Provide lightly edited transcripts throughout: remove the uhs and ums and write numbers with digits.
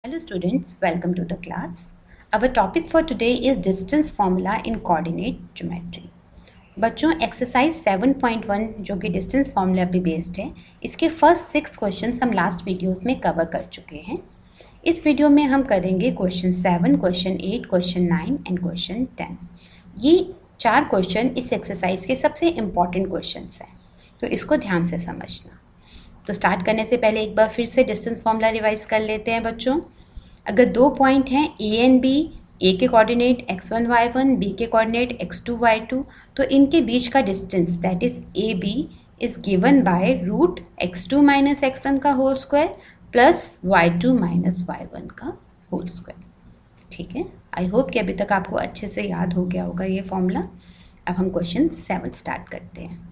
Hello students, welcome to the class. Our topic for today is distance formula in coordinate geometry. बच्चों exercise 7.1 जो कि distance formula पे based है, इसके first 6 questions हम last videos में कवर कर चुके हैं. इस वीडियो में हम करेंगे question 7, question 8, question 9 and question 10. ये 4 क्वेश्चन इस एक्सरसाइज के सबसे इम्पॉर्टेंट क्वेश्चन हैं, तो इसको ध्यान से समझना. तो स्टार्ट करने से पहले एक बार फिर से डिस्टेंस फॉर्मूला रिवाइज कर लेते हैं बच्चों. अगर दो पॉइंट हैं ए एंड बी, ए के कोऑर्डिनेट x1 y1, बी के कोऑर्डिनेट x2 y2, तो इनके बीच का distance that is A B is given by root x2 minus x1 का whole square plus y2 minus y1 का होल स्क्वायर. ठीक है, आई होप कि अभी तक आपको अच्छे से याद हो गया होगा ये फॉर्मूला. अब हम क्वेश्चन 7 स्टार्ट करते हैं.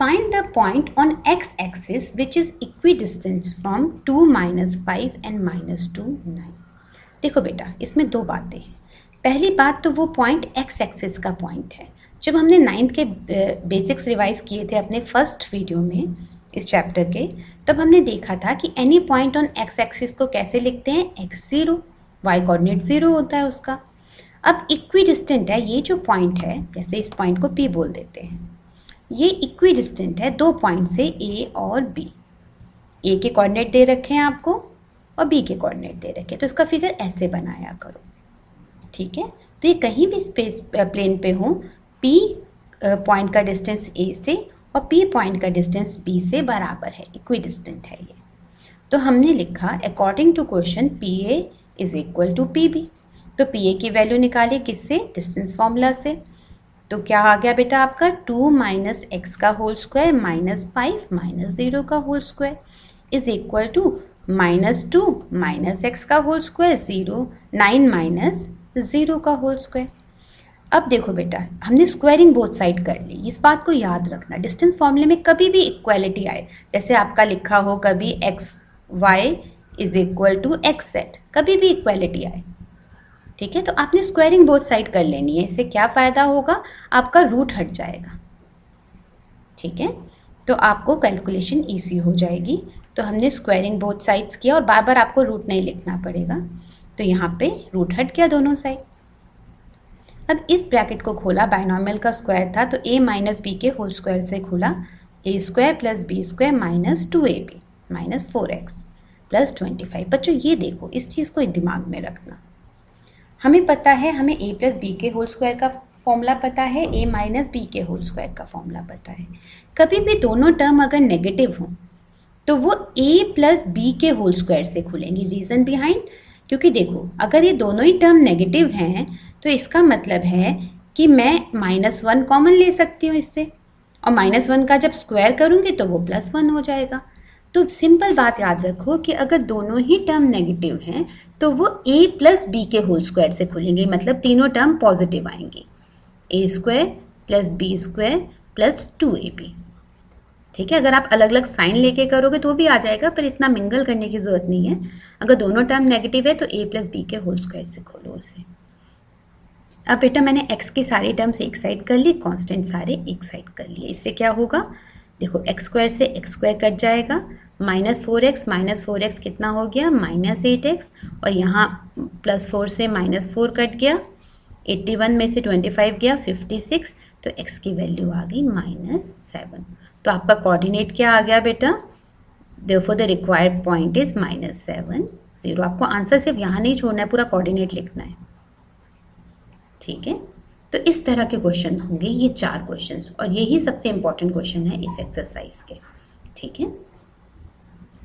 Find the point on x-axis which is equidistant from 2 minus 5 and minus 2 9. देखो बेटा, इसमें दो बातें हैं. पहली बात तो वो पॉइंट x एक्सिस का पॉइंट है. जब हमने 9th के बेसिक्स रिवाइज किए थे अपने फर्स्ट वीडियो में इस चैप्टर के, तब हमने देखा था कि any point on x axis को कैसे लिखते हैं, x0, y कोऑर्डिनेट 0 होता है उसका. अब इक्विडिस्टेंट है ये जो पॉइंट है, जैसे इस पॉइंट को P बोल देते हैं, ये इक्विडिस्टेंट है दो पॉइंट से A और B. A के कोऑर्डिनेट दे रखे हैं आपको और B के कोऑर्डिनेट दे रखे हैं, तो इसका फिगर ऐसे बनाया करो. ठीक है, तो ये कहीं भी स्पेस प्लेन पे हो, P पॉइंट का डिस्टेंस A से और P पॉइंट का डिस्टेंस B से बराबर है, इक्विडिस्टेंट है ये. तो हमने लिखा according to question PA is equal to PB. तो PA की वैल्यू निकालिए किससे, डिस्टेंस फॉर्मूला से. तो क्या आ गया बेटा आपका 2 माइनस एक्स का होल स्क्वायर माइनस 5 माइनस 0 का whole square is equal to minus 2 minus x का होल स्क्वायर 0 9 माइनस 0 का होल स्क्वायर. अब देखो बेटा, हमने स्क्वायरिंग बोथ साइड कर ली. इस बात को याद रखना, डिस्टेंस फॉर्मूले में कभी भी इक्वालिटी आए, जैसे आपका लिखा हो कभी x y is equal to x z, कभी भी इक्वालिटी आए, ठीक है, तो आपने स्क्वायरिंग बोथ साइड कर लेनी है. इससे क्या फ़ायदा होगा, आपका रूट हट जाएगा. ठीक है, तो आपको कैलकुलेशन इजी हो जाएगी. तो हमने स्क्वायरिंग बोथ साइड्स किया और बार बार आपको रूट नहीं लिखना पड़ेगा. तो यहाँ पे रूट हट गया दोनों साइड. अब इस ब्रैकेट को खोला, बाइनोमियल का स्क्वायर था तो a माइनस बी के होल स्क्वायर से खोला, a square plus b square minus 2ab minus 4x plus 25. बच्चों ये देखो, इस चीज़ को दिमाग में रखना. हमें पता है, हमें a प्लस बी के होल स्क्वायर का फॉर्मूला पता है, a माइनस बी के होल स्क्वायर का फॉर्मूला पता है. कभी भी दोनों टर्म अगर नेगेटिव हों तो वो a प्लस बी के होल स्क्वायर से खुलेंगी. रीज़न बिहाइंड, क्योंकि देखो अगर ये दोनों ही टर्म नेगेटिव हैं तो इसका मतलब है कि मैं -1 कॉमन ले सकती हूँ इससे, और -1 का जब स्क्वायर करूँगी तो वो +1 हो जाएगा. तो सिंपल बात याद रखो कि अगर दोनों ही टर्म नेगेटिव हैं तो वो a प्लस बी के होल स्क्वायर से खुलेंगे, मतलब तीनों टर्म पॉजिटिव आएंगी, a square plus b square plus 2ab. ठीक है, अगर आप अलग अलग साइन लेके करोगे तो भी आ जाएगा, पर इतना मिंगल करने की ज़रूरत नहीं है. अगर दोनों टर्म नेगेटिव है तो a प्लस बी के होल स्क्वायर से खोलो उसे. अब बेटा मैंने x की सारी टर्म्स एक साइड कर ली, कांस्टेंट सारे एक साइड कर लिए. इससे क्या होगा, देखो x स्क्वायर से x स्क्वायर कट जाएगा, माइनस 4x कितना हो गया, -8x, और यहाँ +4 से -4 कट गया, 81 में से 25 गया 56, तो x की वैल्यू आ गई -7. तो आपका कोऑर्डिनेट क्या आ गया बेटा, therefore the required point is -7 0. आपको आंसर सिर्फ यहाँ नहीं छोड़ना है, पूरा कोऑर्डिनेट लिखना है. ठीक है, तो इस तरह के क्वेश्चन होंगे ये 4 क्वेश्चंस, और यही सबसे इम्पॉर्टेंट क्वेश्चन है इस एक्सरसाइज के. ठीक है,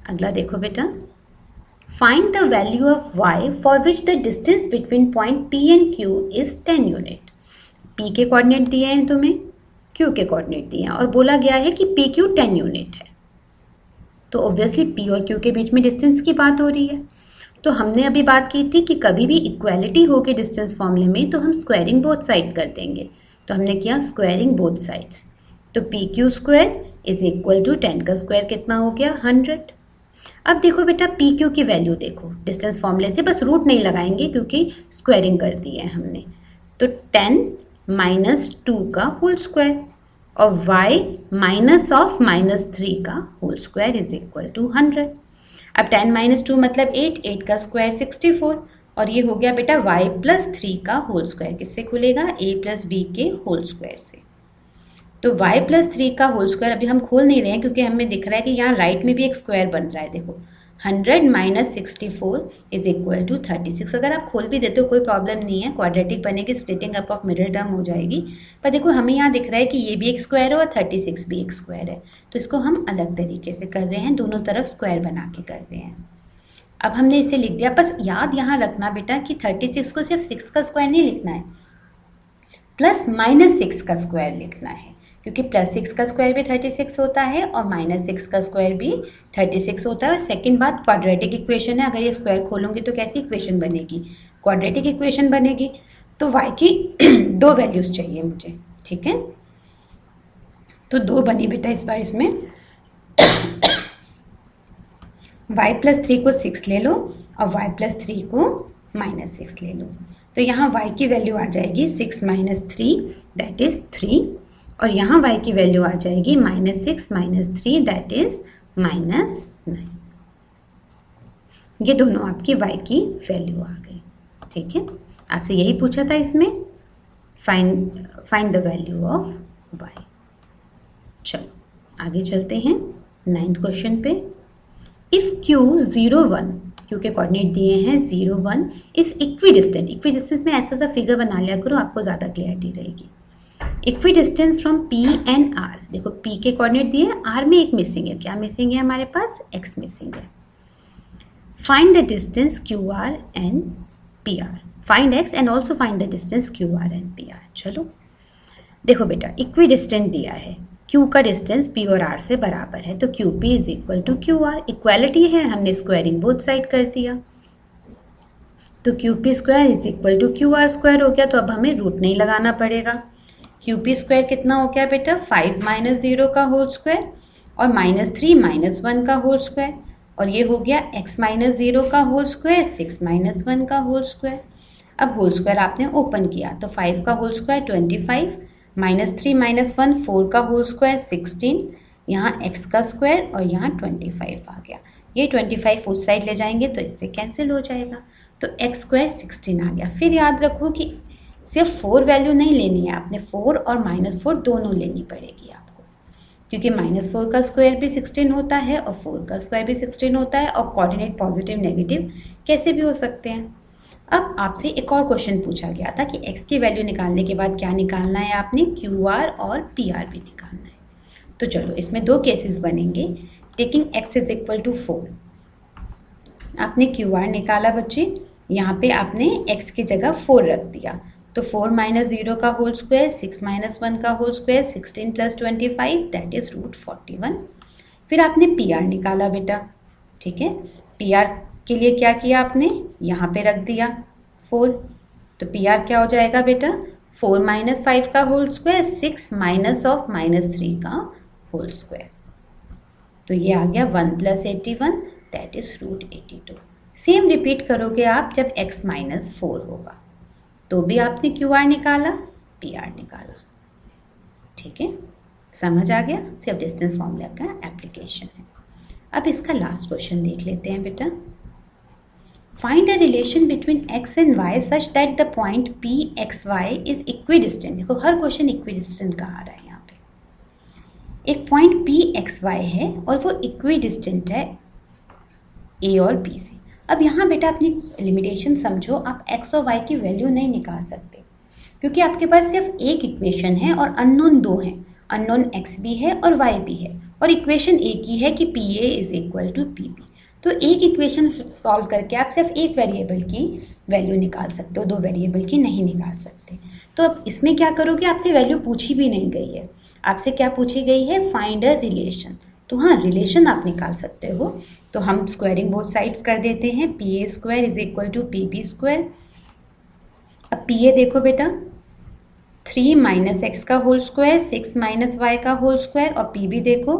अगला देखो बेटा, find the value of y for which the distance between point P and Q is 10 unit. P के कोऑर्डिनेट दिए हैं तुम्हें, Q के कोऑर्डिनेट दिए हैं, और बोला गया है कि PQ 10 यूनिट है. तो ऑब्वियसली P और Q के बीच में डिस्टेंस की बात हो रही है. तो हमने अभी बात की थी कि कभी भी इक्वालिटी हो के डिस्टेंस फॉर्मूले में तो हम स्क्वायरिंग बोथ साइड कर देंगे. तो हमने किया स्क्वायरिंग बोथ साइड्स. तो PQ square is equal to 10 का स्क्वायर कितना हो गया, 100. अब देखो बेटा PQ की वैल्यू देखो, डिस्टेंस फॉर्मूले से बस रूट नहीं लगाएंगे क्योंकि स्क्वायरिंग कर दी है हमने. तो 10 माइनस 2 का होल स्क्वायर और y माइनस ऑफ -3 का whole square is equal to 100. अब 10 माइनस 2 मतलब 8, 8 का स्क्वायर 64 और ये हो गया बेटा y प्लस 3 का होल स्क्वायर। किससे खुलेगा? a प्लस बी के होल स्क्वायर से। तो y प्लस 3 का होल स्क्वायर अभी हम खोल नहीं रहे हैं क्योंकि हमें दिख रहा है कि यहाँ राइट में भी एक स्क्वायर बन रहा है। देखो 100 माइनस 64 इज इक्वल टू 36। अगर आप खोल भी देते हो कोई प्रॉब्लम नहीं है, क्वाड्रेटिक बनेगी, splitting up of middle term हो जाएगी। पर देखो हमें यहाँ दिख रहा है कि ये भी एक स्क्वायर है और 36 भी एक स्क्वायर है, तो इसको हम अलग तरीके से कर रहे हैं, दोनों तरफ स्क्वायर बना के कर रहे हैं। अब हमने इसे लिख दिया। बस याद यहाँ रखना बेटा कि 36 को सिर्फ 6 का स्क्वायर नहीं लिखना है, प्लस माइनस 6 का स्क्वायर लिखना है, क्योंकि प्लस 6 का स्क्वायर भी 36 होता है और माइनस 6 का स्क्वायर भी 36 होता है। और सेकंड बात, क्वाड्रेटिक इक्वेशन है, अगर ये स्क्वायर खोलूंगी तो कैसी इक्वेशन बनेगी? क्वाड्रेटिक इक्वेशन बनेगी। तो y की 2 वैल्यूज चाहिए मुझे, ठीक है? तो 2 बनी बेटा इस बार इसमें। y प्लस 3 को 6 ले लो और y प्लस 3 को माइनस 6 ले लो। तो यहाँ y की वैल्यू आ जाएगी 6 माइनस 3 दैट इज 3, और यहाँ y की वैल्यू आ जाएगी minus 6 minus 3 that is minus 9। ये दोनों आपकी y की वैल्यू आ गई, ठीक है? आपसे यही पूछा था इसमें, find the value of y। चलो आगे चलते हैं 9th क्वेश्चन पे। इफ q 0 1, q के कोऑर्डिनेट दिए हैं 0 1 इज इक्विडिस्टेंट। इक्विडिस्टेंस में ऐसा सा फिगर बना लिया करो, आपको ज़्यादा क्लियरिटी रहेगी। Equidistance from p and r। देखो p के कोऑर्डिनेट दिए हैं, r में एक मिसिंग है। क्या मिसिंग है हमारे पास? x मिसिंग है। Find the distance QR and PR। Find x and also find the distance QR and PR। चलो देखो बेटा, इक्विडिस्टेंट दिया है, Q का डिस्टेंस P और R से बराबर है, तो QP is equal to QR। Equality है, हमने स्क्वायरिंग बोथ साइड कर दिया, तो QP square is equal to QR square हो गया। तो अब हमें रूट नहीं लगाना पड़ेगा। QP स्क्वायर कितना हो गया बेटा? 5 माइनस 0 का होल स्क्वायर और माइनस 3 माइनस 1 का होल स्क्वायर, और ये हो गया x माइनस 0 का होल स्क्वायर 6 माइनस 1 का होल स्क्वायर। अब होल स्क्वायर आपने ओपन किया तो 5 का होल स्क्वायर 25, माइनस 3 माइनस 1 4 का होल स्क्वायर 16, यहाँ x का स्क्वायर और यहाँ 25 आ गया। ये 25 उस साइड ले जाएंगे तो इससे कैंसिल हो जाएगा, तो x स्क्वायर 16 आ गया। फिर याद रखो कि सिर्फ 4 वैल्यू नहीं लेनी है आपने, 4 और माइनस 4 दोनों लेनी पड़ेगी आपको, क्योंकि माइनस 4 का स्क्वायर भी 16 होता है और 4 का स्क्वायर भी 16 होता है, और कोऑर्डिनेट पॉजिटिव नेगेटिव कैसे भी हो सकते हैं। अब आपसे एक और क्वेश्चन पूछा गया था कि x की वैल्यू निकालने के बाद क्या निकालना है आपने? QR और PR भी निकालना है। तो चलो इसमें 2 केसेस बनेंगे। Taking x is equal to 4, आपने QR निकाला बच्चे, यहाँ पे आपने x की जगह 4 रख दिया, तो 4 माइनस 0 का होल स्क्वायर 6 माइनस 1 का होल स्क्वायर 16 प्लस 25 दैट इज रूट 41। फिर आपने PR निकाला बेटा, ठीक है? PR के लिए क्या किया आपने? यहाँ पे रख दिया 4, तो PR क्या हो जाएगा बेटा? 4 माइनस 5 का whole square 6 minus of minus 3 का होल स्क्वायर, तो ये आ गया 1 plus 81 that is root 82। Same repeat करोगे आप जब x माइनस 4 होगा, तो भी आपने QR निकाला, PR निकाला, ठीक है? समझ आ गया? सिर्फ डिस्टेंस फॉर्मूला का एप्लीकेशन है। अब इसका लास्ट क्वेश्चन देख लेते हैं बेटा। Find a relation between x and y such that the point PXY is equidistant. देखो हर क्वेश्चन इक्विडिस्टेंट का आ रहा है। यहाँ पे एक पॉइंट PXY है और वो इक्विडिस्टेंट है A और B से। अब यहाँ बेटा अपनी लिमिटेशन समझो, आप x और y की वैल्यू नहीं निकाल सकते क्योंकि आपके पास सिर्फ एक इक्वेशन है और अननोन 2 हैं। अननोन x भी है और y भी है, और इक्वेशन एक ही है कि PA is equal to PB। तो एक इक्वेशन सॉल्व करके आप सिर्फ एक वेरिएबल की वैल्यू निकाल सकते हो, 2 वेरिएबल की नहीं निकाल सकते। तो अब इसमें क्या करोगे? आपसे वैल्यू पूछी भी नहीं गई है, आपसे क्या पूछी गई है? Find a relation. तो हाँ, रिलेशन आप निकाल सकते हो। तो हम स्क्वायरिंग बोथ साइड्स कर देते हैं। PA square is equal to PB square. अब PA देखो बेटा, 3 माइनस x का होल स्क्वायर 6 माइनस y का होल स्क्वायर, और PB देखो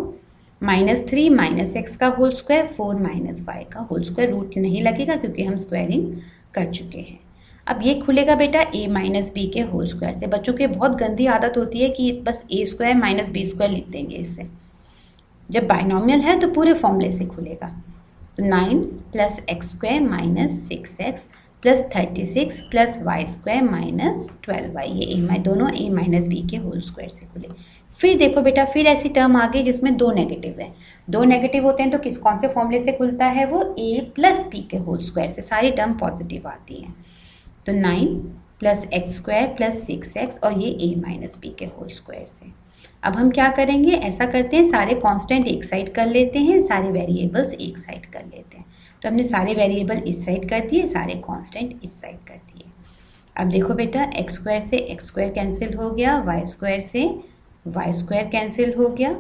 माइनस 3 माइनस x का होल स्क्वायर 4 माइनस y का होल स्क्वायर। रूट नहीं लगेगा क्योंकि हम स्क्वायरिंग कर चुके हैं। अब ये खुलेगा बेटा a माइनस बी के होल स्क्वायर से। बच्चों की बहुत गंदी आदत होती है कि बस a square minus b square लिख देंगे इससे। जब बाइनोमियल है तो पूरे फॉर्मूले से खुलेगा। तो 9 plus x square minus 6x plus 36 plus y square minus 12y, ये दोनों a माइनस बी के होल स्क्वायर से खुले। फिर देखो बेटा, फिर ऐसी टर्म आ गई जिसमें दो नेगेटिव है। दो नेगेटिव होते हैं तो कौन से फॉर्मूले से खुलता है वो, a प्लस बी के होल स्क्वायर से, सारी टर्म पॉजिटिव आती हैं। तो 9 plus x square plus 6x और ये a माइनस बी के होल स्क्वायर से। अब हम क्या करेंगे, ऐसा करते हैं, सारे कांस्टेंट एक साइड कर लेते हैं, सारे वेरिएबल्स एक साइड कर लेते हैं। तो हमने सारे वेरिएबल इस साइड कर दिए, सारे कांस्टेंट इस साइड कर दिए। अब देखो बेटा, एक्स स्क्वायर से एक्स स्क्वायर कैंसिल हो गया, वाई स्क्वायर से वाई स्क्वायर कैंसिल हो गया।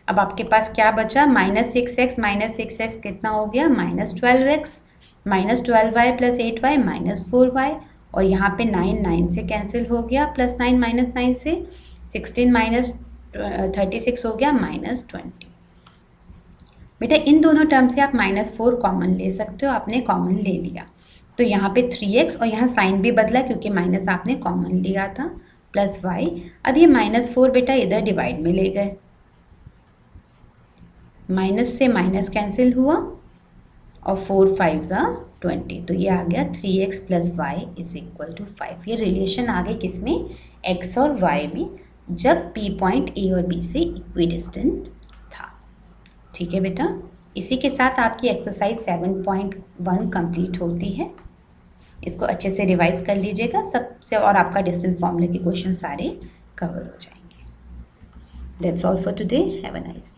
अब आपके पास क्या बचा, माइनस 6x कितना हो गया, minus 12x, minus 12y plus 8y minus 4y, और यहाँ पे 9 से कैंसिल हो गया, प्लस 9 माइनस 9 से 16 माइनस 36 हो गया माइनस 20। बेटा इन दोनों टर्म से आप -4 कॉमन ले सकते हो, आपने कॉमन ले लिया तो यहाँ पे 3x और यहाँ साइन भी बदला क्योंकि माइनस आपने कॉमन लिया था, प्लस y। अब ये -4 बेटा इधर डिवाइड में ले गए, माइनस से माइनस कैंसिल हुआ और 4 5 20, तो ये आ गया 3x plus y is equal to 5। ये रिलेशन आ गई किसमें, x और y में, जब P पॉइंट A और B से इक्विडिस्टेंट था। ठीक है बेटा, इसी के साथ आपकी एक्सरसाइज 7.1 कंप्लीट होती है। इसको अच्छे से रिवाइज कर लीजिएगा सबसे, और आपका डिस्टेंस फॉर्मूले के क्वेश्चन सारे कवर हो जाएंगे। That's all for today, have a nice day.